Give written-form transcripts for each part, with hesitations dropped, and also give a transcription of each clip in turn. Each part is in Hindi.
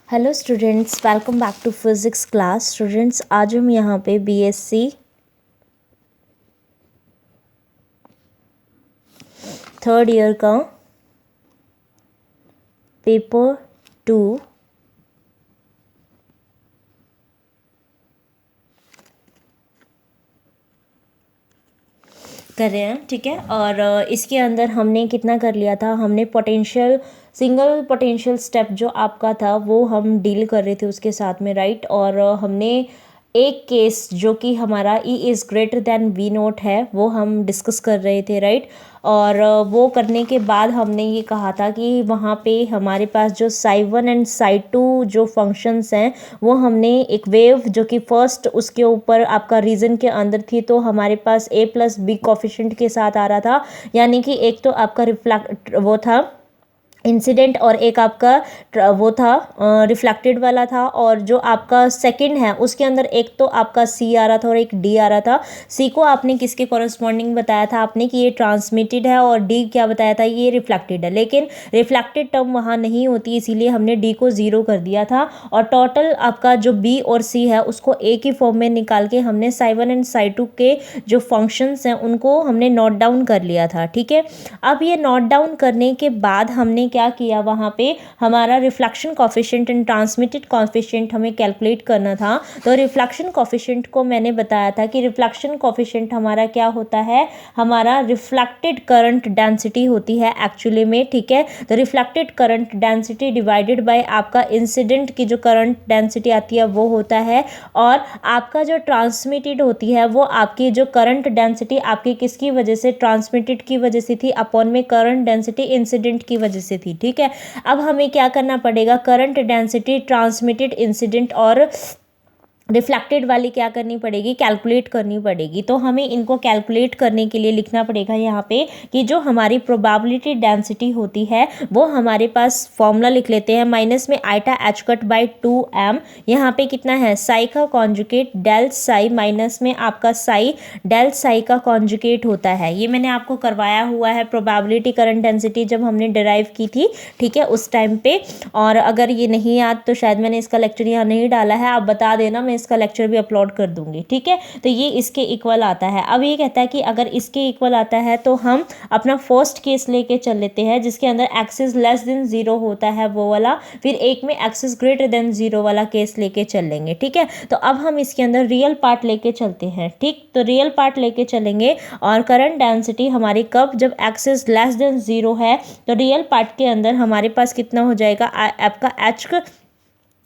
Hello students, welcome back to physics class. Students, आज हम यहाँ पे बीएससी थर्ड ईयर का पेपर 2 कर रहे हैं। ठीक है, और इसके अंदर हमने कितना कर लिया था, हमने पोटेंशियल सिंगल पोटेंशियल स्टेप जो आपका था वो हम डील कर रहे थे उसके साथ में, राइट। और हमने एक केस जो कि हमारा E is greater than V note है वो हम डिस्कस कर रहे थे, राइट। और वो करने के बाद हमने ये कहा था कि वहाँ पे हमारे पास जो psi1 एंड psi2 जो फंक्शंस हैं वो हमने एक वेव जो कि फर्स्ट उसके ऊपर आपका रीजन के अंदर थी, तो हमारे पास A+B कोफिशिएंट के साथ आ रहा था। यानी कि एक तो आपका रिफ्लेक्ट वो था इंसिडेंट और एक आपका वो था रिफ्लेक्टेड वाला था। और जो आपका सेकंड है उसके अंदर एक तो आपका C आ रहा था और एक D आ रहा था। C को आपने किसके कॉरस्पॉन्डिंग बताया था आपने कि ये ट्रांसमिटेड है, और D क्या बताया था, ये रिफ्लेक्टेड है। लेकिन रिफ्लेक्टेड टर्म वहाँ नहीं होती, इसीलिए हमने D को 0 कर दिया था। और टोटल आपका जो B और C है उसको एक ही फॉर्म में निकाल के हमने psi1 एंड psi2 के जो फंक्शंस हैं उनको हमने नोट डाउन कर लिया था। ठीक है, अब ये नोट डाउन करने के बाद हमने क्या किया, वहाँ पे हमारा reflection coefficient and transmitted coefficient हमें कैलकुलेट करना था। तो रिफ्लेक्शन कोफिशिएंट को मैंने बताया था कि रिफ्लेक्शन कोफिशिएंट हमारा क्या होता है, हमारा रिफ्लेक्टेड करंट डेंसिटी होती है एक्चुअली में। ठीक है, तो reflected current density divided by आपका इंसिडेंट की जो करंट डेंसिटी आती है वो होता है, और आपका जो ट्रांसमिटेड होती है वो आपकी जो करंट डेंसिटी आपकी किसकी वजह से, ट्रांसमिटेड की वजह से थी, अपॉन में करंट डेंसिटी इंसिडेंट की वजह से थी। ठीक है, अब हमें क्या करना पड़ेगा, करंट डेंसिटी ट्रांसमिटेड, इंसिडेंट और रिफ्लेक्टेड वाली क्या करनी पड़ेगी, कैलकुलेट करनी पड़ेगी। तो हमें इनको कैलकुलेट करने के लिए लिखना पड़ेगा यहाँ पे कि जो हमारी प्रोबेबिलिटी डेंसिटी होती है वो हमारे पास फॉर्मूला लिख लेते हैं, माइनस में iota H cut by 2m। यहाँ पे कितना है, साई का कॉन्जुगेट डेल साई माइनस में आपका साई डेल साई का कॉन्जुगेट होता है। ये मैंने आपको करवाया हुआ है प्रोबेबिलिटी करंट डेंसिटी जब हमने डिराइव की थी, ठीक है, उस टाइम पे। और अगर ये नहीं याद तो शायद मैंने इसका लेक्चर यहाँ नहीं डाला है, आप बता देना, मैं इसका लेक्चर भी अपलोड कर दूंगी। ठीक है, तो ये इसके इक्वल आता है। अब ये कहता है कि अगर इसके इक्वल आता है तो हम अपना फर्स्ट केस लेके चल लेते हैं जिसके अंदर एक्सिस लेस देन 0 होता है वो वाला, फिर एक में एक्सिस ग्रेटर देन 0 वाला केस लेके चल लेंगे। ठीक है, तो अब हम इसके अंदर रियल पार्ट लेके चलते हैं। ठीक, तो रियल पार्ट लेके चलेंगे और करंट डेंसिटी हमारी कब, जब एक्सिस लेस देन 0 है, तो रियल पार्ट के अंदर हमारे पास कितना हो जाएगा, आपका एच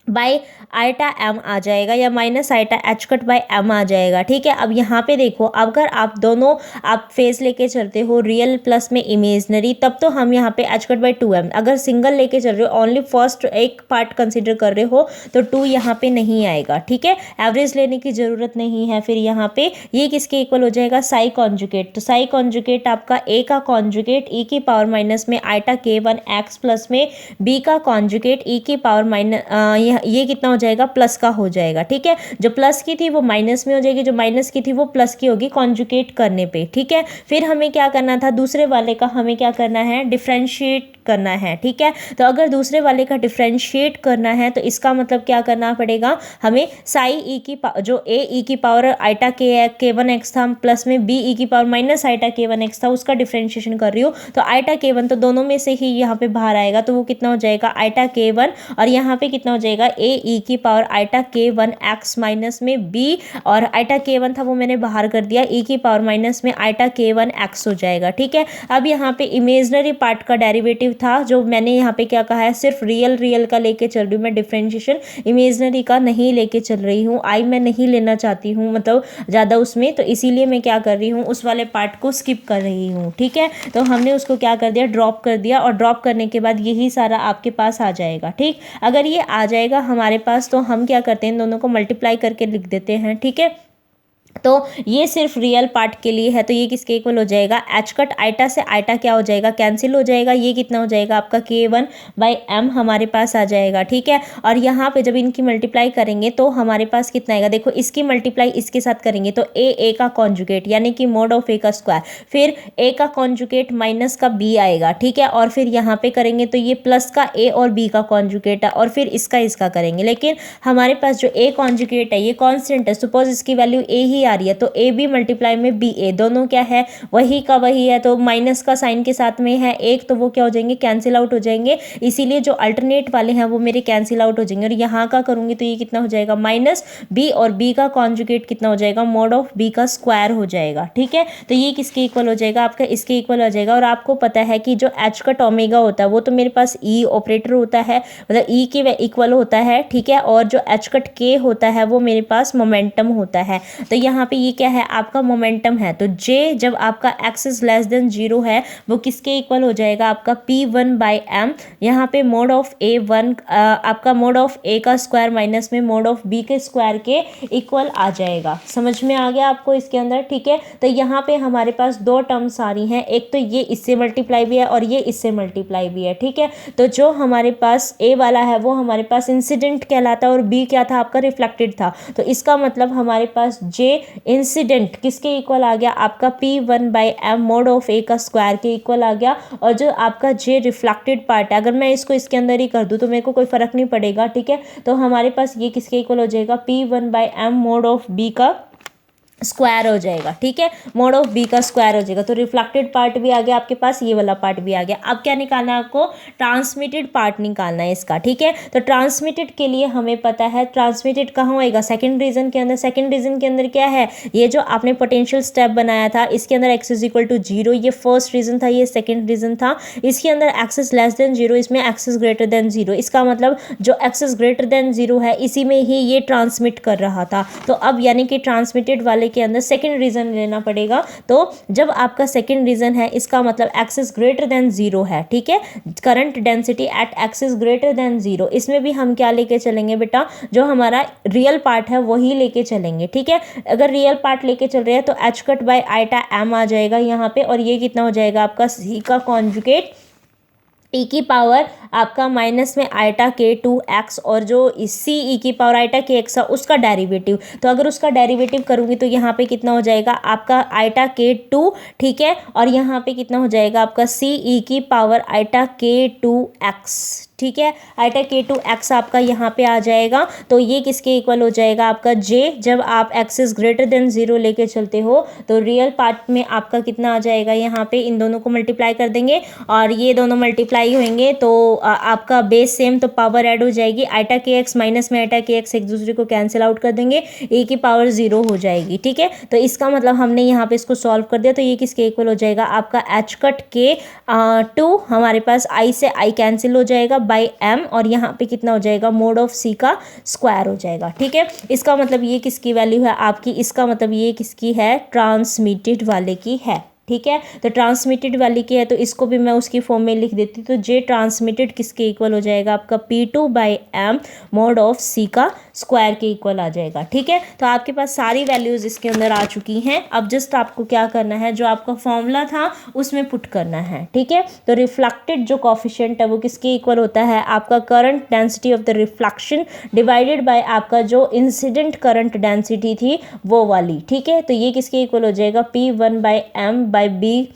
बाई आइटा एम आ जाएगा, या minus eta H cut by M आ जाएगा। ठीक है, अब यहाँ पे देखो, अगर आप दोनों आप फेस लेके चलते हो रियल प्लस में इमेजनरी, तब तो हम यहाँ पे एच कट बाई 2m, अगर सिंगल लेके चल रहे हो, ओनली फर्स्ट एक पार्ट कंसिडर कर रहे हो, तो 2 यहाँ पे नहीं आएगा। ठीक है, एवरेज लेने की जरूरत नहीं है। फिर यहाँ पे ये किसके इक्वल हो जाएगा, साई कॉन्जुगेट। तो साई कॉन्जुगेट आपका ए का कॉन्जुगेट ई की पावर माइनस में आइटा k1x प्लस में बी का कॉन्जुगेट ई की पावर माइनस, ये कितना हो जाएगा, प्लस का हो जाएगा। ठीक है, जो प्लस की थी वो माइनस में हो जाएगी, जो माइनस की थी वो प्लस की होगी कॉन्जुगेट करने पे। ठीक है, फिर हमें क्या करना था, दूसरे वाले का हमें क्या करना है, डिफरेंशिएट करना है। ठीक है, तो अगर दूसरे वाले का डिफरेंशिएट करना है तो इसका मतलब क्या करना पड़ेगा, हमें साई ई की जो ए ई की पावर आइटा k1x था प्लस में बी ई की पावर माइनस आइटा k1x था, उसका डिफरेंशिएशन कर रही हो, तो आइटा k1 तो दोनों में से ही यहाँ पे बाहर आएगा, तो वो कितना हो जाएगा, आइटा k1, और यहाँ पे कितना हो जाएगा, ए ई की पावर आइटा k1x माइनस में बी, और आइटा k1 था वो मैंने बाहर कर दिया, ई की पावर माइनस में आइटा k1x हो जाएगा। ठीक है, अब यहाँ पे इमेजनरी पार्ट का डेरिवेटिव था जो मैंने यहाँ पे क्या कहा है, सिर्फ रियल का लेके चल रही हूँ मैं डिफरेंशिएशन, इमेजनरी का नहीं लेके चल रही हूँ, आई मैं नहीं लेना चाहती हूँ मतलब ज़्यादा उसमें, तो इसीलिए मैं क्या कर रही हूँ, उस वाले पार्ट को स्किप कर रही हूँ। ठीक है, तो हमने उसको क्या कर दिया, ड्रॉप कर दिया, और ड्रॉप करने के बाद यही सारा आपके पास आ जाएगा। ठीक, अगर ये आ जाएगा हमारे पास तो हम क्या करते हैं, इन दोनों को मल्टीप्लाई करके लिख देते हैं। ठीक है, तो ये सिर्फ रियल पार्ट के लिए है, तो ये किसके इक्वल हो जाएगा, एच कट आइटा से आइटा क्या हो जाएगा, कैंसिल हो जाएगा, ये कितना हो जाएगा आपका K1/m हमारे पास आ जाएगा। ठीक है, और यहाँ पे जब इनकी मल्टीप्लाई करेंगे तो हमारे पास कितना आएगा, देखो इसकी मल्टीप्लाई इसके साथ करेंगे तो ए का कॉन्जुगेट यानी कि मोड ऑफ ए का स्क्वायर, फिर ए का कॉन्जुगेट माइनस का बी आएगा। ठीक है, और फिर यहाँ पे करेंगे तो ये प्लस का ए और बी का कॉन्जुगेट है, और फिर इसका करेंगे, लेकिन हमारे पास जो ए कॉन्जुगेट है ये कॉन्स्टेंट है, सपोज इसकी वैल्यू ए ही आ रही है, तो ए बी मल्टीप्लाई में बी ए दोनों क्या है, वही का वही है, तो माइनस का साइन के साथ में है एक, तो वो क्या हो जाएंगे, कैंसिल आउट हो जाएंगे, इसीलिए जो अल्टरनेट वाले हैं वो मेरे कैंसिल आउट हो जाएंगे। और यहाँ का करूंगी तो ये कितना हो जाएगा, माइनस बी और बी का कॉन्जुगेट कितना हो जाएगा, मोड ऑफ बी का स्क्वायर हो जाएगा। ठीक है, तो ये किसके इक्वल हो जाएगा, आपका इसके इक्वल हो जाएगा। और आपको पता है कि जो एच कट ओमेगा होता है वो तो मेरे पास ई ऑपरेटर होता है, मतलब ई के इक्वल होता है। ठीक है, और जो एच कट के होता है वो मेरे पास मोमेंटम होता है, तो यहाँ पे ये क्या है, आपका मोमेंटम है। तो जे जब आपका x इज लेस देन 0 है वो किसके इक्वल हो जाएगा, आपका P1/m, यहाँ पे मोड ऑफ A1 आपका मोड ऑफ ए का स्क्वायर माइनस में मोड ऑफ बी के स्क्वायर के इक्वल आ जाएगा। समझ में आ गया आपको इसके अंदर। ठीक है, तो यहाँ पे हमारे पास दो टर्म्स आ रही हैं, एक तो ये इससे मल्टीप्लाई भी है और ये इससे मल्टीप्लाई भी है। ठीक है, तो जो हमारे पास ए वाला है वो हमारे पास इंसिडेंट कहलाता है और बी क्या था, आपका रिफ्लेक्टेड था, तो इसका मतलब हमारे पास जे इंसिडेंट किसके इक्वल आ गया, आपका P1/m मोड ऑफ ए का स्क्वायर के इक्वल आ गया। और जो आपका जे रिफ्लेक्टेड पार्ट है, अगर मैं इसको इसके अंदर ही कर दूं तो मेरे को कोई फर्क नहीं पड़ेगा। ठीक है, तो हमारे पास ये किसके इक्वल हो जाएगा, P1/m मोड ऑफ बी का स्क्वायर हो जाएगा। ठीक है, मोड ऑफ बी का स्क्वायर हो जाएगा, तो रिफ्लेक्टेड पार्ट भी आ गया आपके पास, ये वाला पार्ट भी आ गया। अब क्या निकालना है आपको, ट्रांसमिटेड पार्ट निकालना है इसका। ठीक है, तो ट्रांसमिटेड के लिए हमें पता है ट्रांसमिटेड कहाँ होएगा, सेकंड रीजन के अंदर। सेकंड रीजन के अंदर क्या है, ये जो आपने पोटेंशियल स्टेप बनाया था इसके अंदर x इज इक्वल टू 0, ये फर्स्ट रीजन था, ये सेकंड रीजन था। इसके अंदर x इज लेस देन 0, इसमें x इज ग्रेटर देन 0, इसका मतलब जो x इज ग्रेटर देन 0 है इसी में ही ये ट्रांसमिट कर रहा था। तो अब यानी कि ट्रांसमिटेड वाले के अंदर सेकंड रीजन लेना पड़ेगा। तो जब आपका सेकंड रीजन है इसका मतलब x इज ग्रेटर देन 0 है। ठीक है, current density at x is greater then 0, इसमें भी हम क्या लेके चलेंगे बेटा, जो हमारा रियल पार्ट है वही लेके चलेंगे। ठीक है, अगर रियल पार्ट लेके चल रहे हैं तो h cut by eta m आ जाएगा यहाँ पे, और ये कितना हो जाएगा आपका c का कॉन्जुगेट e की पावर आपका माइनस में आइटा k2x, और जो सी ई की पावर आइटा kx है उसका डेरिवेटिव, तो अगर उसका डेरिवेटिव करूँगी तो यहाँ पे कितना हो जाएगा आपका आइटा k2। ठीक है, और यहाँ पे कितना हो जाएगा आपका सी ई की पावर आइटा k2x। ठीक है, आइटा k2x आपका यहाँ पे आ जाएगा, तो ये किसके इक्वल हो जाएगा आपका j, जब आप x इज ग्रेटर देन 0 लेके चलते हो तो रियल पार्ट में आपका कितना आ जाएगा, यहाँ पे इन दोनों को मल्टीप्लाई कर देंगे और ये दोनों मल्टीप्लाई होंगे तो आपका बेस सेम, तो पावर ऐड हो जाएगी, आइटा kx माइनस में आइटा kx एक दूसरे को कैंसिल आउट कर देंगे, ए की पावर 0 हो जाएगी। ठीक है, तो इसका मतलब हमने यहाँ पे इसको सॉल्व कर दिया, तो ये किसके इक्वल हो जाएगा आपका h कट k2, हमारे पास i से i कैंसिल हो जाएगा बाई m, और यहाँ पे कितना हो जाएगा मोड ऑफ c का स्क्वायर हो जाएगा। ठीक है, इसका मतलब ये किसकी वैल्यू है आपकी, इसका मतलब ये किसकी है, ट्रांसमिटेड वाले की है। ठीक है, तो ट्रांसमिटेड वाली की है तो इसको भी मैं उसकी फॉर्म में लिख देती, तो जे ट्रांसमिटेड किसके इक्वल हो जाएगा आपका P2/m मोड ऑफ c का स्क्वायर के इक्वल आ जाएगा। ठीक है, तो आपके पास सारी वैल्यूज़ इसके अंदर आ चुकी हैं। अब जस्ट आपको क्या करना है, जो आपका फॉर्मूला था उसमें पुट करना है। ठीक है, तो रिफ्लेक्टेड जो कॉफिशिएंट है वो किसके इक्वल होता है, आपका current density of the reflection divided by आपका जो इंसिडेंट करंट डेंसिटी थी वो वाली। ठीक है, तो ये किसके इक्वल हो जाएगा P1/m बाई बी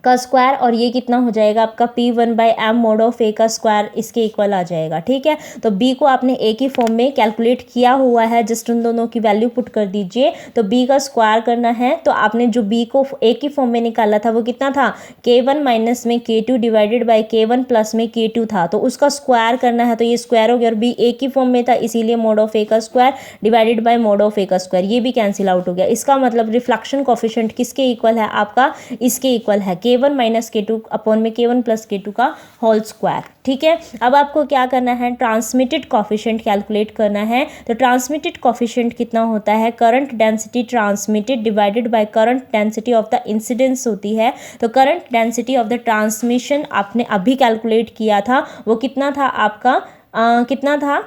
का स्क्वायर, और ये कितना हो जाएगा आपका P1/m मोड ऑफ ए का स्क्वायर इसके इक्वल आ जाएगा। ठीक है, तो b को आपने a की फॉर्म में कैलकुलेट किया हुआ है, जस्ट उन दोनों की वैल्यू पुट कर दीजिए, तो b का स्क्वायर करना है, तो आपने जो b को a की फॉर्म में निकाला था वो कितना था, k1 माइनस में k2 divided by k1 plus में k2 था, तो उसका स्क्वायर करना है, तो ये स्क्वायर हो गया, और b a की फॉर्म में था इसीलिए मोड ऑफ ए का square divided by mod of A का स्क्वायर, ये भी कैंसिल आउट हो गया। इसका मतलब रिफ्लेक्शन कोफिशिएंट किसके इक्वल है आपका, इसके इक्वल है k1 माइनस k2 अपॉन में k1 प्लस k2 का होल स्क्वायर। ठीक है, अब आपको क्या करना है, ट्रांसमिटेड कोफिशिएंट कैलकुलेट करना है, तो ट्रांसमिटेड कोफिशिएंट कितना होता है, current density transmitted divided by current density of the incidence होती है, तो current density of the transmission आपने अभी कैलकुलेट किया था, वो कितना था आपका कितना था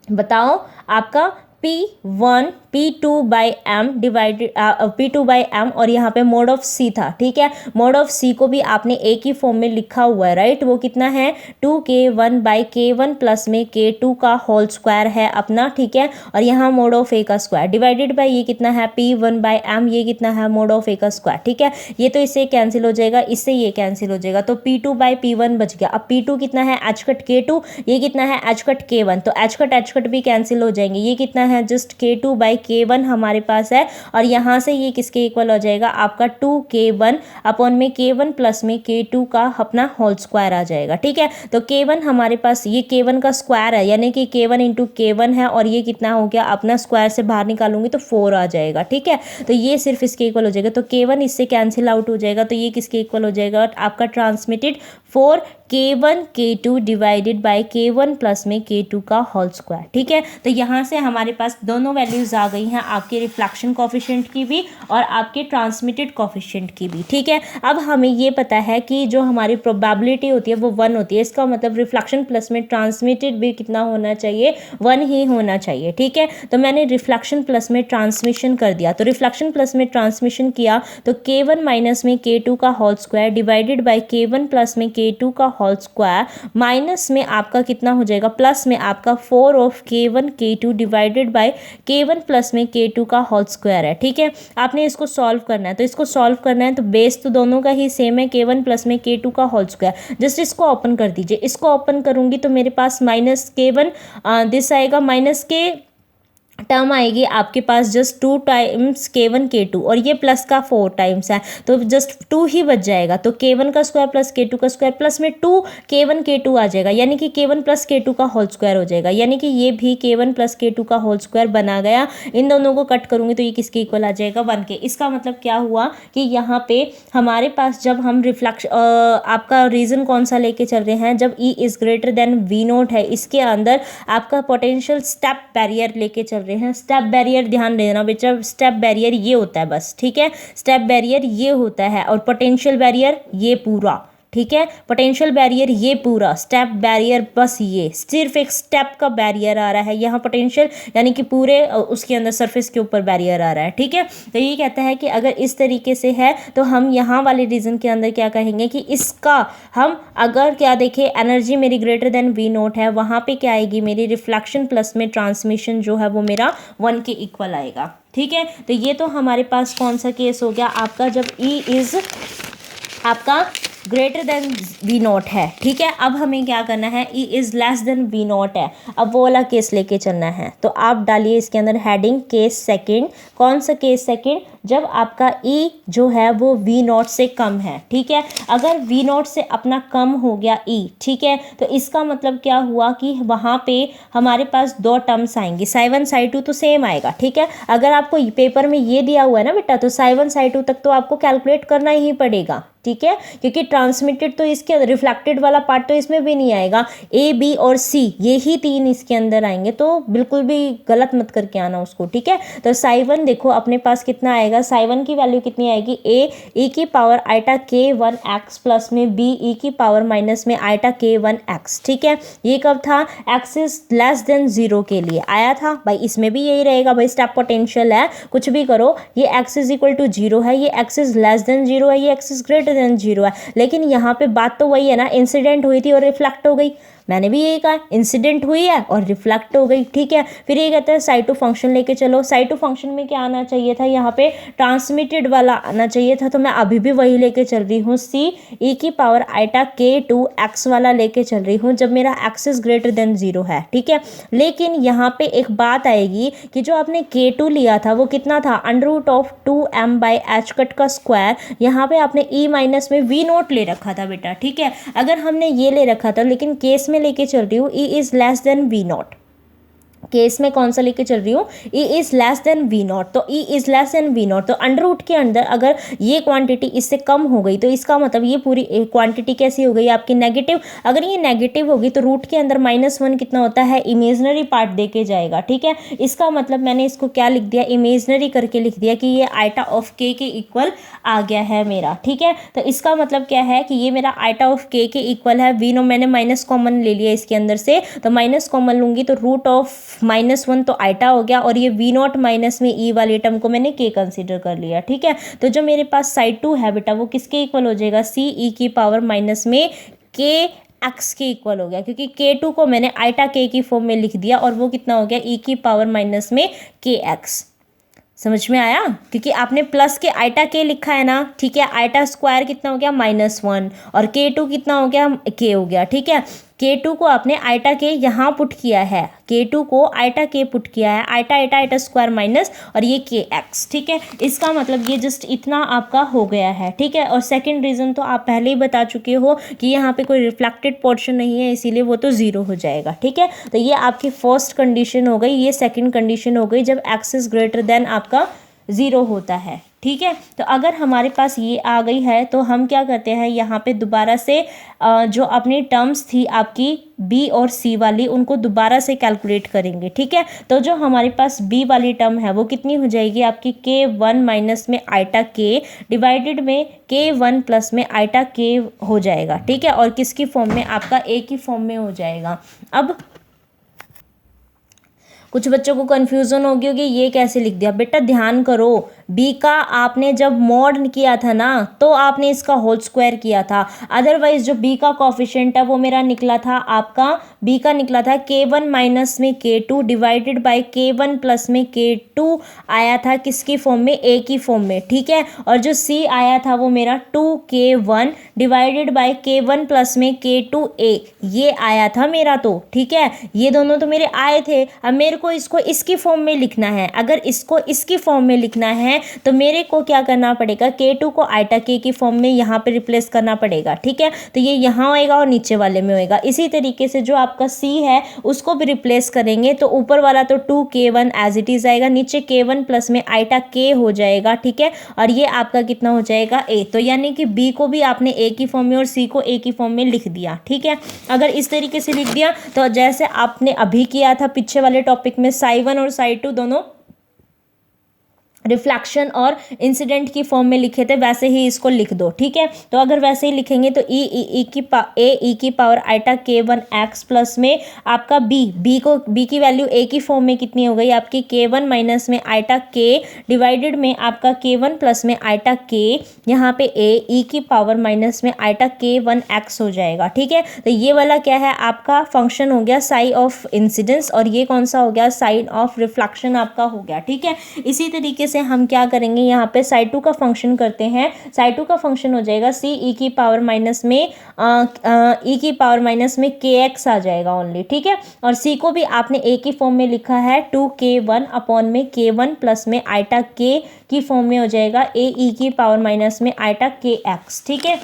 बताओ, आपका P2/m और यहाँ पे मोड ऑफ C था, ठीक है। मोड ऑफ C को भी आपने एक ही फॉर्म में लिखा हुआ है, राइट। वो कितना है 2k1/k1 प्लस में k2 का होल स्क्वायर है अपना, ठीक है। और यहाँ मोड ऑफ A का स्क्वायर डिवाइडेड बाय ये कितना है P1/m, ये कितना है मोड ऑफ A का स्क्वायर, ठीक है। ये तो इससे कैंसिल हो जाएगा, इससे ये कैंसिल हो जाएगा, तो P2/P1 बच गया। अब P2 कितना है एच कट k2, ये कितना है एच कट k1, तो एच कट भी कैंसिल हो जाएंगे। ये कितना है जस्ट k2/k1 हमारे पास है, और यहाँ से ये किसके इक्वल हो जाएगा आपका 2k1 अपॉन में k1 प्लस में k2 का अपना होल स्क्वायर आ जाएगा, ठीक है। तो k1 हमारे पास ये k1 का स्क्वायर है, यानी कि k1 इंटू k1 है, और ये कितना हो गया अपना स्क्वायर से बाहर निकालूंगी तो 4 आ जाएगा, ठीक है। तो ये सिर्फ इसके इक्वल हो जाएगा, तो k1 इससे कैंसिल आउट हो जाएगा, तो ये किसके इक्वल हो जाएगा आपका transmitted 4k1 k2 divided by k1 plus में k2 का होल स्क्वायर, ठीक है। तो यहाँ से हमारे पास दोनों वैल्यूज आ गई हैं, आपके रिफ्लेक्शन कोफिशिएंट की भी और आपके ट्रांसमिटेड कोफिशिएंट की भी, ठीक है। अब हमें ये पता है कि जो हमारी प्रोबेबिलिटी होती है वो 1 होती है, इसका मतलब रिफ्लेक्शन प्लस में ट्रांसमिटेड भी कितना होना चाहिए 1 ही होना चाहिए, ठीक है। तो मैंने रिफ्लेक्शन प्लस में ट्रांसमिशन कर दिया, तो रिफ्लेक्शन प्लस में ट्रांसमिशन किया तो k1 माइनस में k2 का whole square divided by k1 plus में k2 का होल स्क्वायर माइनस में आपका कितना हो जाएगा प्लस में आपका 4 of k1 k2 divided by k1 plus में k2 का होल स्क्वायर है, ठीक है। आपने इसको सॉल्व करना है, तो इसको सॉल्व करना है तो बेस तो दोनों का ही सेम है, k1 प्लस में k2 का होल स्क्वायर। जस्ट इसको ओपन कर दीजिए, इसको ओपन करूंगी तो मेरे पास माइनस k1 दिस आएगा, माइनस के टर्म आएगी आपके पास जस्ट 2 टाइम्स k1 k2 और ये प्लस का 4 टाइम्स है, तो जस्ट 2 ही बच जाएगा। तो k1 का स्क्वायर प्लस k2 का स्क्वायर प्लस में 2 k1 k2 आ जाएगा, यानी कि k1 प्लस k2 का होल स्क्वायर हो जाएगा, यानी कि ये भी k1 प्लस k2 का होल स्क्वायर बना गया। इन दोनों को कट करूंगी तो ये किसके इक्वल आ जाएगा 1 के। इसका मतलब क्या हुआ कि यहाँ पे हमारे पास जब हम रिफ्लेक्शन आपका रीजन कौन सा लेके चल रहे हैं, जब E is greater then V0 है, इसके अंदर आपका पोटेंशियल स्टेप बैरियर लेके चल रहे हैं। स्टेप बैरियर ध्यान देना बेटा, स्टेप बैरियर ये होता है बस, ठीक है। स्टेप बैरियर ये होता है और पोटेंशियल बैरियर ये पूरा, ठीक है। पोटेंशियल बैरियर ये पूरा, स्टेप बैरियर बस ये सिर्फ एक स्टेप का बैरियर आ रहा है यहाँ पोटेंशियल, यानी कि पूरे उसके अंदर सरफेस के ऊपर बैरियर आ रहा है, ठीक है। तो ये कहता है कि अगर इस तरीके से है तो हम यहाँ वाले रीजन के अंदर क्या कहेंगे कि इसका हम अगर क्या देखें एनर्जी मेरी ग्रेटर देन V0 है, वहाँ पे क्या आएगी मेरी रिफ्लेक्शन प्लस में ट्रांसमिशन जो है वो मेरा 1 के इक्वल आएगा, ठीक है। तो ये तो हमारे पास कौन सा केस हो गया आपका, जब E इज आपका ग्रेटर देन V0 है, ठीक है। अब हमें क्या करना है, E is less than V0 है, अब वो वाला केस लेके चलना है। तो आप डालिए इसके अंदर हेडिंग केस सेकंड। कौन सा केस सेकंड, जब आपका E जो है वो V0 से कम है, ठीक है। अगर V0 से अपना कम हो गया E, ठीक है, तो इसका मतलब क्या हुआ कि वहाँ पे हमारे पास 2 टर्म्स आएंगी, psi1 psi2 तो सेम आएगा, ठीक है। अगर आपको पेपर में ये दिया हुआ है ना बेटा, तो psi1 psi2 तक तो आपको कैलकुलेट करना ही पड़ेगा, ठीक है, क्योंकि ट्रांसमिटेड तो इसके रिफ्लेक्टेड वाला पार्ट तो इसमें भी नहीं आएगा। A B और C ये ही 3 इसके अंदर आएंगे, तो बिल्कुल भी गलत मत करके आना उसको, ठीक है। तो psi1 देखो अपने पास कितना आएगा, psi1 की वैल्यू कितनी आएगी, A e की power eta k1 x plus में B e की पावर माइनस में आइटा k1 x, ठीक है। ये कब था, x इज लेस देन 0 के लिए आया था भाई, इसमें भी यही रहेगा भाई, स्टेप पोटेंशियल है, कुछ भी करो, ये x इज इक्वल टू 0 है, ये x इज लेस देन 0 है, ये x इज ग्रेटर देन 0 है। लेकिन यहाँ पे बात तो वही है ना, इंसिडेंट हुई थी और रिफ्लेक्ट हो गई, मैंने भी यही कहा, इंसिडेंट हुई है और रिफ्लेक्ट हो गई, ठीक है। फिर ये कहते हैं psi2 फंक्शन लेके चलो। psi2 फंक्शन में क्या आना चाहिए था, यहाँ पे ट्रांसमिटेड वाला आना चाहिए था, तो मैं अभी भी वही लेके चल रही हूँ, C e की पावर आइटा k2 x वाला लेके चल रही हूँ, जब मेरा x इज ग्रेटर देन 0 है, ठीक है। लेकिन यहाँ पे एक बात आएगी कि जो आपने k2 लिया था वो कितना था, √2m/h कट का स्क्वायर, यहाँ पे आपने E माइनस में V0 ले रखा था बेटा, ठीक है। अगर हमने ये ले रखा था, लेकिन केस में लेके चल रही हूँ E is less than V0, case में कौन सा लेके चल रही हूँ, E is less than V0, तो E is less than V0, तो अंडर रूट के अंदर अगर ये क्वांटिटी इससे कम हो गई तो इसका मतलब ये पूरी क्वांटिटी कैसी हो गई आपकी नेगेटिव। अगर ये नेगेटिव होगी तो रूट के अंदर -1 कितना होता है, इमेजनरी पार्ट देके जाएगा, ठीक है। इसका मतलब मैंने इसको क्या लिख दिया, इमेजनरी करके लिख दिया कि ये आइटा ऑफ k के इक्वल आ गया है मेरा, ठीक है। तो इसका मतलब क्या है कि ये मेरा आइटा ऑफ k के इक्वल है। V0 मैंने माइनस कॉमन ले लिया इसके अंदर से, तो माइनस कॉमन लूंगी तो √2 -1 तो आइटा हो गया, और ये V0 माइनस में ई वाली टर्म को मैंने k कंसिडर कर लिया, ठीक है। तो जो मेरे पास साइड 2 है बेटा वो किसके इक्वल हो जाएगा, c e की पावर माइनस में k x के इक्वल हो गया, क्योंकि k2 को मैंने आइटा k की फॉर्म में लिख दिया, और वो कितना हो गया e की पावर माइनस में kx। समझ में आया, क्योंकि आपने प्लस के आइटा के लिखा है ना, ठीक है। आइटा स्क्वायर कितना हो गया -1, और k2 कितना हो गया, k हो गया, ठीक है। k2 को आपने आइटा के यहाँ पुट किया है, k2 को आइटा के पुट किया है, eta eta eta square minus और ये kx, ठीक है। इसका मतलब ये जस्ट इतना आपका हो गया है, ठीक है। और सेकंड रीज़न तो आप पहले ही बता चुके हो कि यहाँ पे कोई रिफ्लेक्टेड पोर्शन नहीं है, इसीलिए वो तो ज़ीरो हो जाएगा, ठीक है। तो ये आपकी फर्स्ट कंडीशन हो गई, ये सेकेंड कंडीशन हो गई जब x इज़ ग्रेटर देन आपका ज़ीरो होता है, ठीक है। तो अगर हमारे पास ये आ गई है तो हम क्या करते हैं, यहाँ पे दोबारा से जो अपनी टर्म्स थी आपकी b और c वाली, उनको दोबारा से कैलकुलेट करेंगे, ठीक है। तो जो हमारे पास b वाली टर्म है वो कितनी हो जाएगी आपकी, k1 माइनस में आइटा k डिवाइडेड में k1 प्लस में आइटा k हो जाएगा, ठीक है। और किसकी फॉर्म में, आपका a की फॉर्म में हो जाएगा। अब कुछ बच्चों को कन्फ्यूज़न होगी कि ये कैसे लिख दिया, बेटा ध्यान करो, b का आपने जब मॉड किया था ना तो आपने इसका होल स्क्वायर किया था, अदरवाइज जो b का कोफिशिएंट है वो मेरा निकला था आपका, b का निकला था k1 माइनस में k2 divided by k1 plus में k2 आया था किसकी फॉर्म में, a की फॉर्म में, ठीक है। और जो c आया था वो मेरा 2k1 divided by k1 plus में k2a, ये आया था मेरा, तो ठीक है, ये दोनों तो मेरे आए थे। अब मेरे को इसको इसकी फॉर्म में लिखना है, अगर इसको इसकी फॉर्म में लिखना है तो मेरे को क्या करना पड़ेगा, k2 को आइटा k की फॉर्म में यहाँ पे रिप्लेस करना पड़ेगा, ठीक है। तो ये यहाँ होएगा और नीचे वाले में होएगा। इसी तरीके से जो आपका c है उसको भी रिप्लेस करेंगे, तो ऊपर वाला तो 2k1 एज इट इज आएगा, नीचे k1 प्लस में आइटा k हो जाएगा, ठीक है। और ये आपका कितना हो जाएगा, a। तो यानी कि b को भी आपने a की फॉर्म में और c को a की फॉर्म में लिख दिया, ठीक है। अगर इस तरीके से लिख दिया तो जैसे आपने अभी किया था पीछे वाले टॉपिक में, साई 1 और साई 2 दोनों रिफ्लेक्शन और इंसिडेंट की फॉर्म में लिखे थे, वैसे ही इसको लिख दो, ठीक है। तो अगर वैसे ही लिखेंगे तो e की power eta k1 x plus में आपका b की वैल्यू a की फॉर्म में कितनी हो गई आपकी, k1 माइनस में आइटा k डिवाइडेड में आपका k1 प्लस में आइटा k, यहाँ पे e की पावर माइनस में आइटा k1 x हो जाएगा, ठीक है। तो ये वाला क्या है आपका फंक्शन हो गया साइन ऑफ इंसिडेंस, और ये कौन सा हो गया, साइन ऑफ रिफ्लेक्शन आपका हो गया, ठीक है। इसी तरीके से हम क्या करेंगे, यहाँ पे साई 2 का फंक्शन करते हैं। साई 2 का फंक्शन हो जाएगा c e की पावर माइनस में kx आ जाएगा ओनली, ठीक है। और c को भी आपने a की फॉर्म में लिखा है, 2k1 अपॉन में k1 प्लस में आइटा k की फॉर्म में हो जाएगा a e की पावर माइनस में आइटा kx, ठीक है।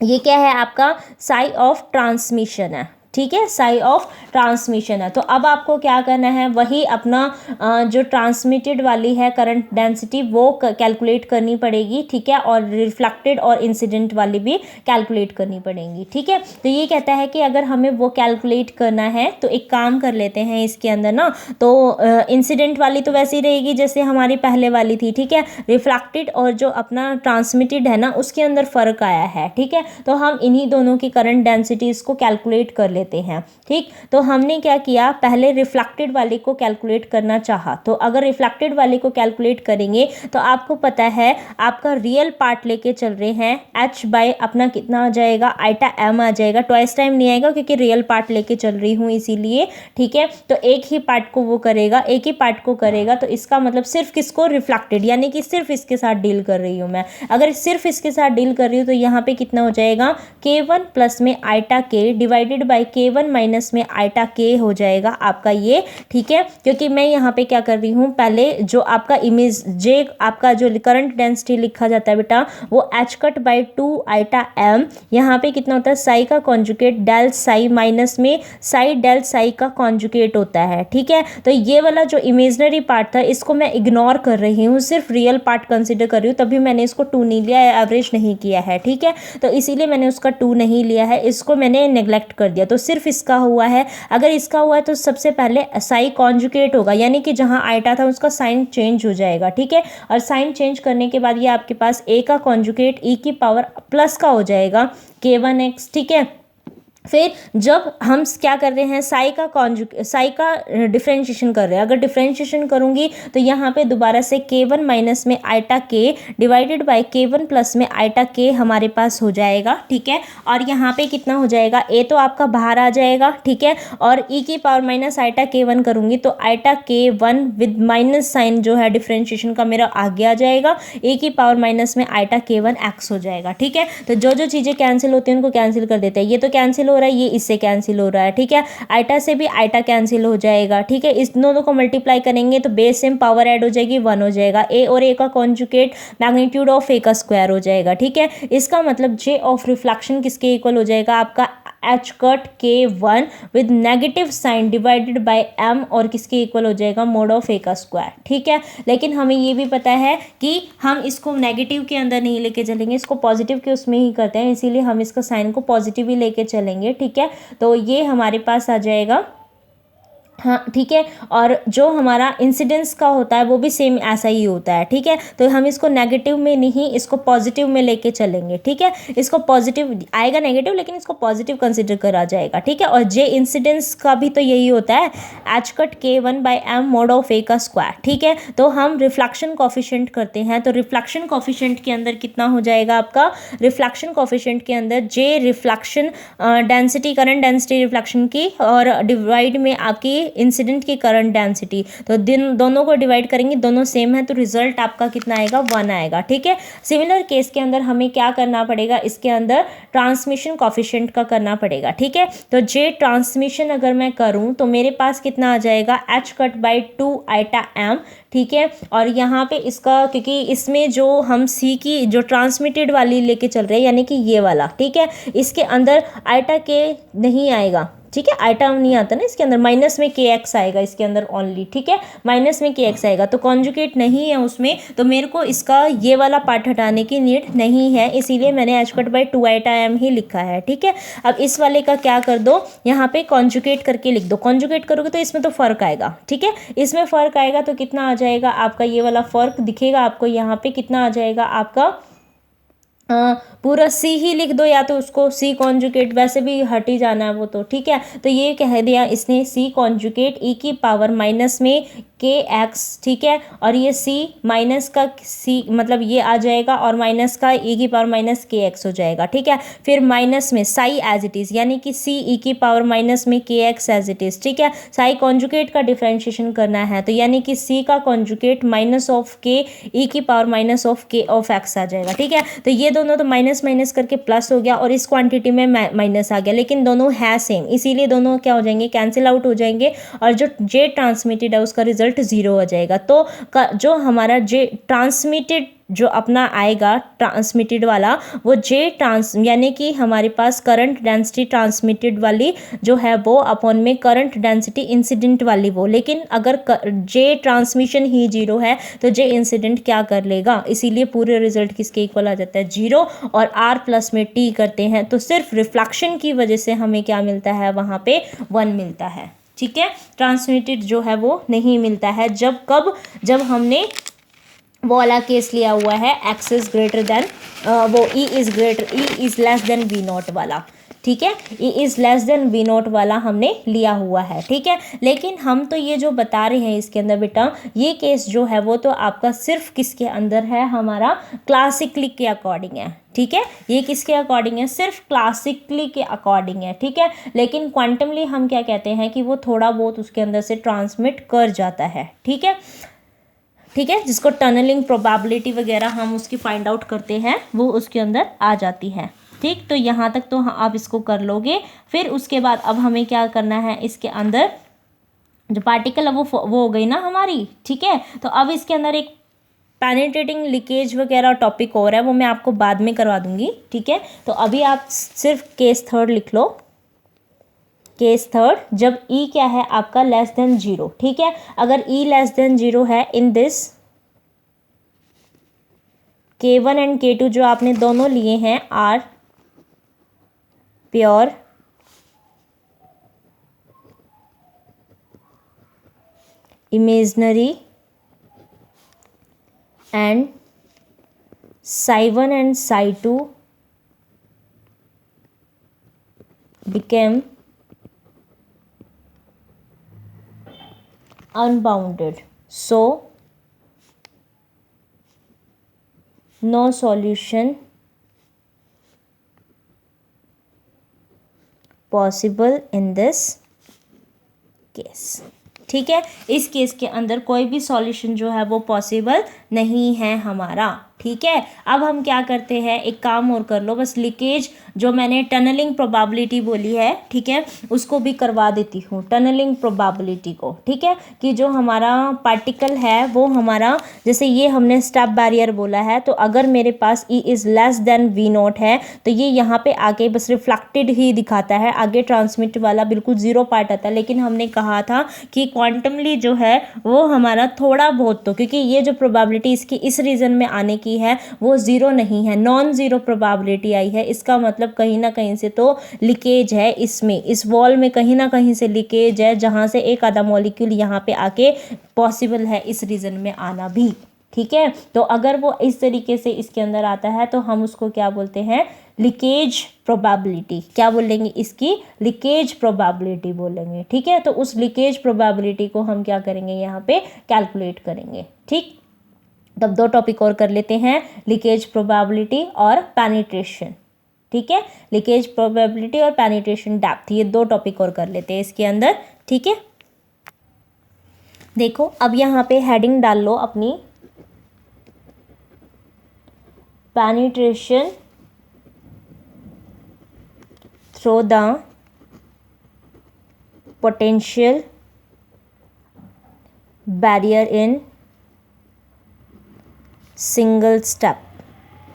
ये क्या है आपका साई ऑफ ट्रांसमिशन है, ठीक है, साई ऑफ ट्रांसमिशन है। तो अब आपको क्या करना है, वही अपना जो ट्रांसमिटेड वाली है करंट डेंसिटी वो कैलकुलेट करनी पड़ेगी, ठीक है। और रिफ्लेक्टेड और इंसिडेंट वाली भी कैलकुलेट करनी पड़ेगी, ठीक है। तो ये कहता है कि अगर हमें वो कैलकुलेट करना है तो एक काम कर लेते हैं इसके अंदर ना, तो इंसिडेंट वाली तो वैसी रहेगी जैसे हमारी पहले वाली थी, ठीक है। रिफ्लेक्टेड और जो अपना ट्रांसमिटेड है ना उसके अंदर फ़र्क आया है, ठीक है। तो हम इन्हीं दोनों की करंट डेंसिटीज़ को कैलकुलेट कर लेते हैं, ठीक। तो हमने क्या किया, पहले रिफ्लेक्टेड वाले को कैलकुलेट करना चाहा, तो अगर रिफ्लेक्टेड वाले को कैलकुलेट करेंगे तो आपको पता है आपका रियल पार्ट लेके चल रहे हैं, h बाय अपना कितना आ जाएगा, आइटा m आ जाएगा, ट्वाइस टाइम नहीं आएगा क्योंकि रियल पार्ट लेके चल रही हूँ इसीलिए, ठीक है। तो एक ही पार्ट को वो करेगा, एक ही पार्ट को करेगा, तो इसका मतलब सिर्फ किसको, रिफ्लेक्टेड, यानी कि सिर्फ इसके साथ डील कर रही हूँ मैं। अगर सिर्फ इसके साथ डील कर रही हूँ तो यहाँ पे कितना हो जाएगा, k1 प्लस में eta k divided by k1 minus में आइटा k हो जाएगा आपका ये, ठीक है। क्योंकि मैं यहाँ पे क्या कर रही हूँ, पहले जो आपका इमेज जे आपका जो करंट डेंसिटी लिखा जाता है बेटा वो h cut by 2 eta m, यहाँ पे कितना होता है, साई का कॉन्जुगेट डेल साई माइनस में साई डेल साई का कॉन्जुगेट होता है, ठीक है। तो ये वाला जो इमेजनरी पार्ट था इसको मैं इग्नोर कर रही हूँ, सिर्फ रियल पार्ट कंसिडर कर रही हूँ, तभी मैंने इसको 2 नहीं लिया है, एवरेज नहीं किया है, ठीक है। तो इसीलिए मैंने उसका 2 नहीं लिया है, इसको मैंने नेग्लेक्ट कर दिया, तो सिर्फ इसका हुआ है। अगर इसका हुआ है तो सबसे पहले साई कॉन्जुगेट होगा, यानी कि जहाँ आइटा था उसका साइन चेंज हो जाएगा, ठीक है। और साइन चेंज करने के बाद ये आपके पास a का कॉन्जुगेट e की पावर प्लस का हो जाएगा k1x, ठीक है। फिर जब हम क्या कर रहे हैं, साई का डिफ्रेंशिएशन कर रहे हैं, अगर डिफ्रेंशिएशन करूँगी तो यहाँ पे दोबारा से k1 माइनस में eta k divided by k1 plus में आइटा k हमारे पास हो जाएगा, ठीक है। और यहाँ पे कितना हो जाएगा, a तो आपका बाहर आ जाएगा, ठीक है। और e की पावर माइनस आइटा k1 करूँगी तो iota k1 with minus sign जो है डिफ्रेंशिएशन का मेरा आगे आ जाएगा, a की पावर माइनस में आइटा k1 x हो जाएगा, ठीक है। तो जो जो चीज़ें कैंसिल होती हैं उनको कैंसिल कर देते हैं, ये तो कैंसिल हो रहा है, ये इससे कैंसिल हो रहा है, ठीक है। आइटा से भी आइटा कैंसिल हो जाएगा, ठीक है। इस दोनों को मल्टीप्लाई करेंगे तो बेस सेम पावर ऐड हो जाएगी, 1 हो जाएगा। ए और ए का कॉन्जुगेट मैग्नीट्यूड ऑफ ए का स्क्वायर हो जाएगा, ठीक है। इसका मतलब जे ऑफ रिफ्लेक्शन किसके इक्वल हो जाएगा, आपका h cut k1 with negative sign divided by m और किसके इक्वल हो जाएगा, मोड ऑफ ए का स्क्वायर, ठीक है। लेकिन हमें ये भी पता है कि हम इसको नेगेटिव के अंदर नहीं लेके चलेंगे, इसको पॉजिटिव के उसमें ही करते हैं, इसीलिए हम इसका साइन को पॉजिटिव ही लेके चलेंगे, ठीक है। तो ये हमारे पास आ जाएगा, हाँ ठीक है। और जो हमारा इंसिडेंस का होता है वो भी सेम ऐसा ही होता है, ठीक है। तो हम इसको नेगेटिव में नहीं, इसको पॉजिटिव में लेके चलेंगे, ठीक है। इसको पॉजिटिव आएगा नेगेटिव, लेकिन इसको पॉजिटिव कंसिडर करा जाएगा, ठीक है। और जे इंसिडेंस का भी तो यही होता है, H cut k1 by M mod of A का स्क्वायर, ठीक है। तो हम रिफ्लेक्शन कॉफिशिएंट करते हैं, तो रिफ्लेक्शन कॉफिशिएंट के अंदर कितना हो जाएगा आपका, रिफ्लेक्शन कॉफिशिएंट के अंदर J reflection density, current density reflection की, और डिवाइड में आपकी इंसिडेंट की करंट डेंसिटी, तो दोनों को डिवाइड करेंगे, दोनों सेम है तो रिजल्ट आपका कितना आएगा, 1 आएगा, ठीक है। सिमिलर केस के अंदर हमें क्या करना पड़ेगा, इसके अंदर ट्रांसमिशन कॉफिशिएंट का करना पड़ेगा, ठीक है। तो जे ट्रांसमिशन अगर मैं करूं तो मेरे पास कितना आ जाएगा, h cut by 2 eta m, ठीक है। और यहाँ पे इसका, क्योंकि इसमें जो हम सी की जो ट्रांसमिटेड वाली लेके चल रहे हैं, यानी कि ये वाला, ठीक है, इसके अंदर आइटा के नहीं आएगा, ठीक है। आइटा नहीं आता ना इसके अंदर, माइनस में के एक्स आएगा इसके अंदर ओनली, ठीक है, माइनस में के एक्स आएगा, तो कॉन्जुगेट नहीं है उसमें, तो मेरे को इसका ये वाला पार्ट हटाने की नीड नहीं है, इसीलिए मैंने H cut by 2 eta M ही लिखा है, ठीक है। अब इस वाले का क्या कर दो, यहाँ पे कॉन्जुगेट करके लिख दो, कॉन्जुगेट करोगे तो इसमें तो फर्क आएगा, ठीक है। इसमें फर्क आएगा तो कितना आ जाएगा आपका, ये वाला फर्क दिखेगा आपको यहाँ पे, कितना आ जाएगा आपका, पूरा सी ही लिख दो, या तो उसको सी कॉन्जुगेट, वैसे भी हट ही जाना है वो तो, ठीक है। तो ये कह दिया इसने सी कॉन्जुगेट ई की पावर माइनस में के एक्स, ठीक है। और ये सी माइनस का सी मतलब ये आ जाएगा, और माइनस का ई की पावर माइनस के एक्स हो जाएगा, ठीक है। फिर माइनस में साई एज इट इज़, यानी कि सी ई की पावर माइनस में के एक्स एज इट इज़, ठीक है। साई कॉन्जुगेट का डिफ्रेंशिएशन करना है, तो यानी कि सी का कॉन्जुगेट माइनस ऑफ के ई की पावर माइनस ऑफ के ऑफ एक्स आ जाएगा, ठीक है। तो ये दोनों तो माइनस माइनस करके प्लस हो गया, और इस क्वांटिटी में माइनस आ गया, लेकिन दोनों है सेम, इसीलिए दोनों क्या हो जाएंगे, कैंसिल आउट हो जाएंगे, और जो जे ट्रांसमिटेड है उसका रिजल्ट 0 हो जाएगा। तो जो हमारा जे ट्रांसमिटेड जो अपना आएगा ट्रांसमिटेड वाला, वो जे यानी कि हमारे पास करंट डेंसिटी ट्रांसमिटेड वाली जो है वो अपॉन में करंट डेंसिटी इंसिडेंट वाली वो, लेकिन अगर जे ट्रांसमिशन ही 0 है तो जे इंसिडेंट क्या कर लेगा, इसीलिए पूरे रिजल्ट किसके इक्वल आ जाता है, 0। और आर प्लस में टी करते हैं तो सिर्फ रिफ्लेक्शन की वजह से हमें क्या मिलता है, वहाँ पे 1 मिलता है, ठीक है। ट्रांसमिटेड जो है वो नहीं मिलता है, जब हमने वो वाला केस लिया हुआ है, एक्स इज ग्रेटर देन वो E is less than V not वाला, ठीक है। E is less than V not वाला हमने लिया हुआ है, ठीक है। लेकिन हम तो ये जो बता रहे हैं इसके अंदर बेटा, ये केस जो है वो तो आपका सिर्फ किसके अंदर है, हमारा क्लासिकली के अकॉर्डिंग है, ठीक है। ये किसके अकॉर्डिंग है, सिर्फ क्लासिकली के अकॉर्डिंग है, ठीक है। लेकिन क्वांटमली हम क्या कहते हैं कि वो थोड़ा बहुत उसके अंदर से ट्रांसमिट कर जाता है, ठीक है, ठीक है। जिसको टनलिंग प्रोबेबिलिटी वगैरह हम उसकी फाइंड आउट करते हैं वो उसके अंदर आ जाती है, ठीक। तो यहाँ तक तो आप इसको कर लोगे। फिर उसके बाद अब हमें क्या करना है, इसके अंदर जो पार्टिकल है वो हो गई ना हमारी, ठीक है। तो अब इसके अंदर एक पेनिट्रेटिंग लीकेज वगैरह टॉपिक और है, वो मैं आपको बाद में करवा दूंगी, ठीक है। तो अभी आप सिर्फ केस थर्ड लिख लो, केस थर्ड, जब ई क्या है आपका लेस देन 0, ठीक है। अगर ई लेस देन 0 है in this K1 and K2 जो आपने दोनों लिए हैं are pure imaginary and psi1 and psi2 became unbounded, so no solution possible in this case। ठीक है, इस केस के अंदर कोई भी सॉल्यूशन जो है वो पॉसिबल नहीं है हमारा। ठीक है, अब हम क्या करते हैं, एक काम और कर लो, बस लीकेज जो मैंने टनलिंग प्रोबेबिलिटी बोली है, ठीक है, उसको भी करवा देती हूँ, टनलिंग प्रोबेबिलिटी को। ठीक है, कि जो हमारा पार्टिकल है वो हमारा, जैसे ये हमने स्टेप बैरियर बोला है, तो अगर मेरे पास E is less then V0 है तो ये यहाँ पे आके बस रिफ्लेक्टेड ही दिखाता है, आगे ट्रांसमिट वाला बिल्कुल जीरो पार्ट आता है। लेकिन हमने कहा था कि क्वांटमली जो है वो हमारा थोड़ा बहुत, तो क्योंकि ये जो प्रोबेबिलिटी इसकी इस रीजन में आने की है वो ज़ीरो नहीं है, नॉन ज़ीरो प्रोबेबिलिटी आई है, इसका मतलब कहीं ना कहीं से तो लीकेज है, इसमें इस वॉल में कहीं ना कहीं से लीकेज है, जहाँ से एक आधा मॉलिक्यूल यहाँ पे आके पॉसिबल है इस रीजन में आना भी। ठीक है, तो अगर वो इस तरीके से इसके अंदर आता है तो हम उसको क्या बोलते हैं, लीकेज प्रोबेबिलिटी। क्या बोलेंगे, इसकी लीकेज प्रोबेबिलिटी बोलेंगे। ठीक है, तो उस लीकेज प्रोबेबिलिटी को हम क्या करेंगे, यहाँ पे कैलकुलेट करेंगे। ठीक, तब दो टॉपिक और कर लेते हैं, लीकेज प्रोबेबिलिटी और पेनिट्रेशन। ठीक है, लीकेज प्रोबेबिलिटी और पेनिट्रेशन डेप्थ, ये दो टॉपिक और कर लेते हैं इसके अंदर। ठीक है, देखो अब यहाँ पे हेडिंग डाल लो अपनी, penetration through the potential barrier in single step.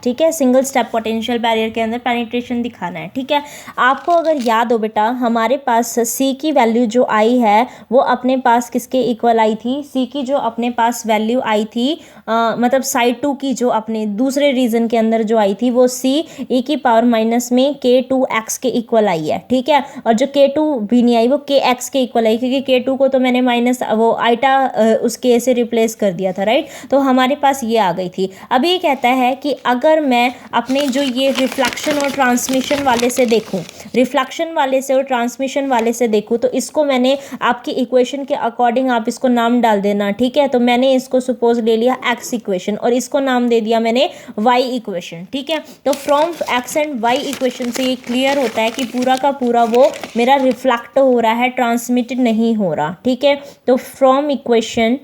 ठीक है, सिंगल स्टेप पोटेंशियल बैरियर के अंदर पेनिट्रेशन दिखाना है। ठीक है, आपको अगर याद हो बेटा, हमारे पास सी की वैल्यू जो आई है वो अपने पास किसके इक्वल आई थी, सी की जो अपने पास वैल्यू आई थी, मतलब साइड टू की जो अपने दूसरे रीजन के अंदर जो आई थी वो सी ई की पावर माइनस में k2x के इक्वल आई है। ठीक है, और जो k2 भी नहीं आई वो kx के इक्वल आई, क्योंकि k2 को तो मैंने माइनस वो आइटा उस k से रिप्लेस कर दिया था, राइट। तो हमारे पास ये आ गई थी। अब ये कहता है कि अगर मैं अपने जो ये रिफ्लेक्शन और ट्रांसमिशन वाले से देखूं, रिफ्लेक्शन वाले से और ट्रांसमिशन वाले से देखूं, तो इसको मैंने आपकी इक्वेशन के अकॉर्डिंग आप इसको नाम डाल देना। ठीक है, तो मैंने इसको सपोज ले लिया एक्स इक्वेशन और इसको नाम दे दिया मैंने वाई इक्वेशन। ठीक है, तो from X and Y equation से ये क्लियर होता है कि पूरा का पूरा वो मेरा रिफ्लेक्ट हो रहा है, ट्रांसमिट नहीं हो रहा। ठीक है, तो from equation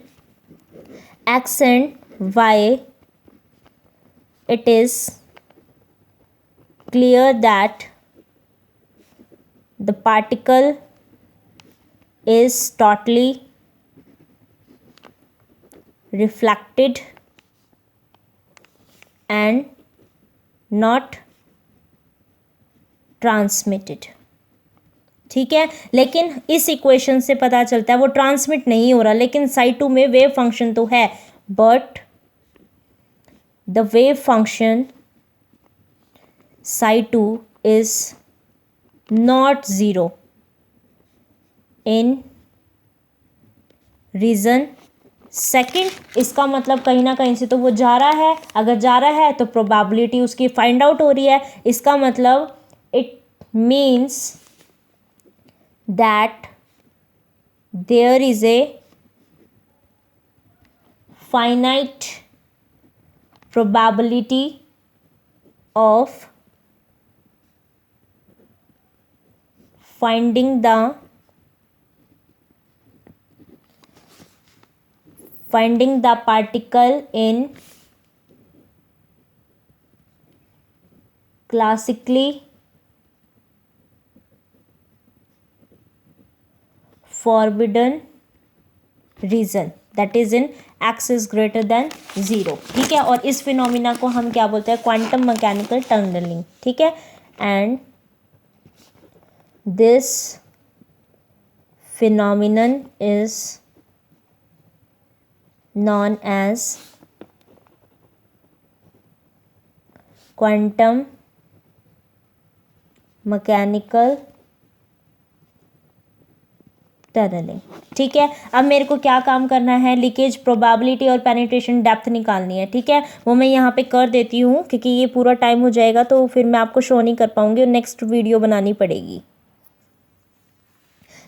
X and Y it is clear that the particle is totally reflected and not transmitted। ठीक है, लेकिन इस इक्वेशन से पता चलता है वो ट्रांसमिट नहीं हो रहा, लेकिन साइड टू में वेव फंक्शन तो है, but the wave function psi 2 is not zero in region second. इसका मतलब कहीं ना कहीं से तो वो जा रहा है, अगर जा रहा है तो प्रोबेबिलिटी उसकी फाइंड आउट हो रही है। इसका मतलब it means that there is a finite probability of finding the particle in classically forbidden region, that is in x is greater than 0। ठीक है, और इस फिनोमिना को हम क्या बोलते हैं, क्वांटम मैकेनिकल टनलिंग। ठीक है, and this phenomenon is known as quantum mechanical tunnelling. ठीक है, अब मेरे को क्या काम करना है, लीकेज प्रोबेबिलिटी और पेनिट्रेशन डेप्थ निकालनी है। ठीक है, वो मैं यहाँ पे कर देती हूँ, क्योंकि ये पूरा टाइम हो जाएगा तो फिर मैं आपको शो नहीं कर पाऊंगी और नेक्स्ट वीडियो बनानी पड़ेगी।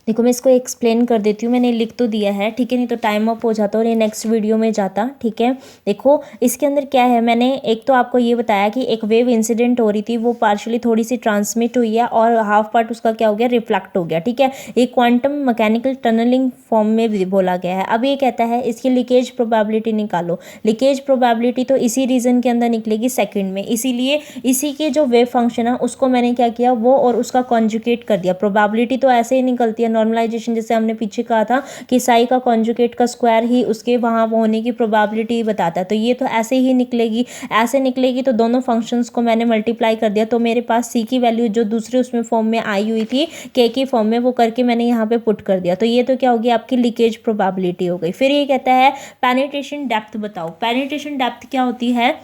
देखो मैं इसको एक्सप्लेन कर देती हूँ, मैंने लिख तो दिया है, ठीक है, नहीं तो टाइम अप हो जाता और ये नेक्स्ट वीडियो में जाता, ठीक है। देखो इसके अंदर क्या है, मैंने एक तो आपको ये बताया कि एक वेव इंसिडेंट हो रही थी, वो पार्शियली थोड़ी सी ट्रांसमिट हुई है और हाफ पार्ट उसका क्या हो गया, रिफ्लेक्ट हो गया, ठीक है। ये क्वांटम मैकेनिकल टनलिंग फॉर्म में भी बोला गया है। अब ये कहता है इसकी लीकेज प्रोबेबिलिटी निकालो। लीकेज प्रोबेबिलिटी तो इसी रीजन के अंदर निकलेगी सेकंड में, इसीलिए इसी के जो वेव फंक्शन है उसको मैंने क्या किया, वो और उसका कॉन्जुगेट कर दिया। प्रोबेबिलिटी तो ऐसे ही निकलती है, नॉर्मलाइजेशन जैसे हमने पीछे कहा था कि साई का कॉन्जुगेट का स्क्वायर ही उसके वहाँ होने की प्रोबेबिलिटी बताता है, तो ये तो ऐसे ही निकलेगी। ऐसे निकलेगी तो दोनों फंक्शंस को मैंने मल्टीप्लाई कर दिया, तो मेरे पास सी की वैल्यू जो दूसरे उसमें फॉर्म में आई हुई थी के की फॉर्म में, वो करके मैंने यहाँ पे पुट कर दिया। तो ये तो क्या होगी, आपकी लीकेज प्रोबेबिलिटी हो गई। फिर ये कहता है पेनिट्रेशन डेप्थ बताओ। पेनिट्रेशन डेप्थ क्या होती है,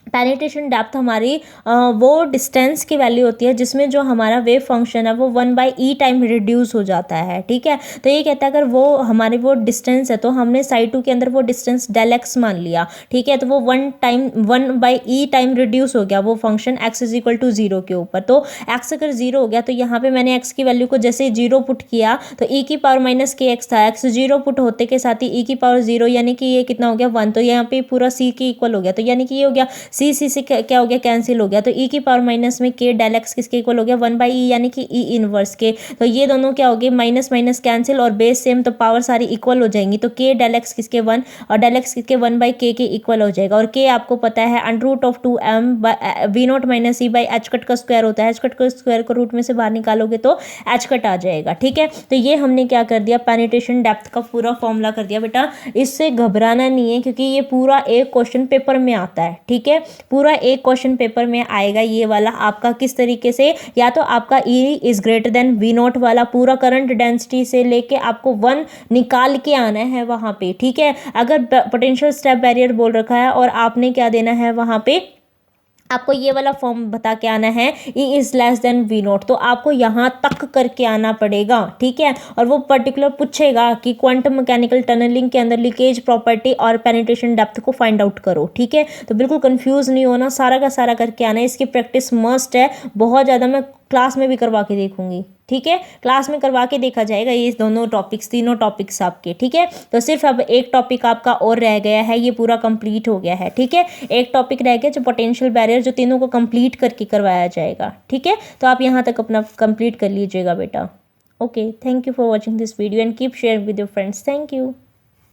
पेनिट्रेशन डेप्थ हमारी वो डिस्टेंस की वैल्यू होती है जिसमें जो हमारा वेव फंक्शन है वो 1/e टाइम रिड्यूस हो जाता है, ठीक है। तो ये कहता है अगर वो हमारी वो डिस्टेंस है तो हमने साइड 2 के अंदर वो डिस्टेंस डेल एक्स मान लिया, ठीक है, तो वो 1/e टाइम रिड्यूस हो गया वो function x is equal to 0 के ऊपर। तो x अगर 0 हो गया तो यहाँ पे मैंने x की वैल्यू को जैसे 0 पुट किया तो e की पावर माइनस के एक्स था, x 0 पुट होते के साथ ही e की पावर 0 यानी कि ये कितना हो गया 1, तो यहाँ पे पूरा c के इक्वल हो गया, तो यानी कि ये हो गया सी से क्या हो गया, कैंसिल हो गया। तो ई की पावर माइनस में के डेल एक्स किसके इक्वल हो गया, 1/e यानी कि ई इनवर्स के। तो ये दोनों क्या हो गए, माइनस माइनस कैंसिल और बेस सेम, तो पावर सारी इक्वल हो जाएंगी। तो के डेल एक्स किसके 1 और डेल एक्स किसके 1/k के इक्वल हो जाएगा। और के आपको पता है √2m v0 minus E by H cut का स्क्वायर होता है। एच कट का स्क्वायर को रूट में से बाहर निकालोगे तो एच कट आ जाएगा, ठीक है। तो ये हमने क्या कर दिया, पेनिट्रेशन डेप्थ का पूरा फॉर्मूला कर दिया। बेटा इससे घबराना नहीं है क्योंकि ये पूरा एक क्वेश्चन पेपर में आता है, ठीक है। पूरा एक क्वेश्चन पेपर में आएगा ये वाला आपका, किस तरीके से, या तो आपका E is greater then V0 वाला पूरा करंट डेंसिटी से लेके आपको 1 निकाल के आना है वहां पे, ठीक है। अगर पोटेंशियल स्टेप बैरियर बोल रखा है और आपने क्या देना है वहां पे, आपको ये वाला फॉर्म बता के आना है E is less than V0, तो आपको यहाँ तक करके आना पड़ेगा, ठीक है। और वो पर्टिकुलर पूछेगा कि क्वांटम मैकेनिकल टनलिंग के अंदर लीकेज प्रॉपर्टी और पेनिट्रेशन डेप्थ को फाइंड आउट करो, ठीक है। तो बिल्कुल कंफ्यूज नहीं होना, सारा का सारा करके आना है। इसकी प्रैक्टिस मस्ट है बहुत ज़्यादा, मैं क्लास में भी करवा के देखूंगी, ठीक है। क्लास में करवा के देखा जाएगा ये दोनों टॉपिक्स, तीनों टॉपिक्स आपके, ठीक है। तो सिर्फ अब एक टॉपिक आपका और रह गया है, ये पूरा कंप्लीट हो गया है, ठीक है। एक टॉपिक रह गया जो पोटेंशियल बैरियर, जो तीनों को कंप्लीट करके करवाया जाएगा, ठीक है। तो आप यहाँ तक अपना कंप्लीट कर लीजिएगा बेटा। Okay, thank you for watching this video and keep share with your friends. Thank you.